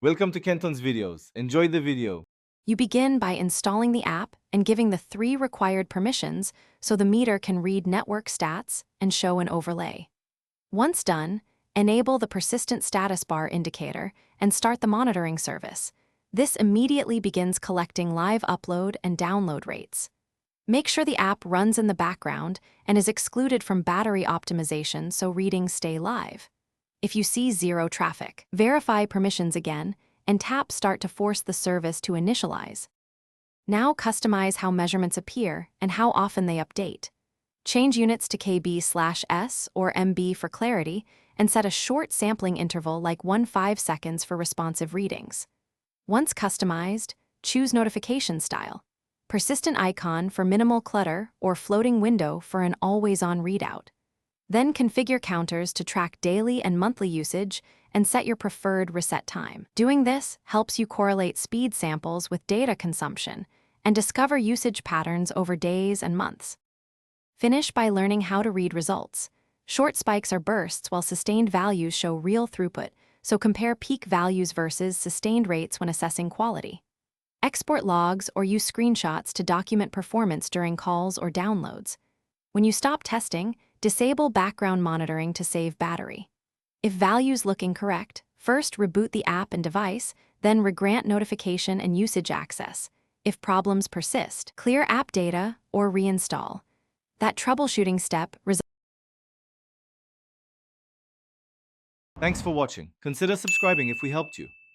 Welcome to Kenton's videos. Enjoy the video. You begin by installing the app and giving the 3 required permissions so the meter can read network stats and show an overlay. Once done, enable the persistent status bar indicator and start the monitoring service. This immediately begins collecting live upload and download rates. Make sure the app runs in the background and is excluded from battery optimization so readings stay live. If you see zero traffic, verify permissions again and tap Start to force the service to initialize. Now customize how measurements appear and how often they update. Change units to KB/S or MB for clarity and set a short sampling interval like 1-5 seconds for responsive readings. Once customized, choose notification style, persistent icon for minimal clutter or floating window for an always-on readout. Then configure counters to track daily and monthly usage and set your preferred reset time. Doing this helps you correlate speed samples with data consumption and discover usage patterns over days and months. Finish by learning how to read results. Short spikes are bursts while sustained values show real throughput, so compare peak values versus sustained rates when assessing quality. Export logs or use screenshots to document performance during calls or downloads. When you stop testing, disable background monitoring to save battery. If values look incorrect, first reboot the app and device, then regrant notification and usage access. If problems persist, clear app data or reinstall. That troubleshooting step results. Thanks for watching. Consider subscribing if we helped you.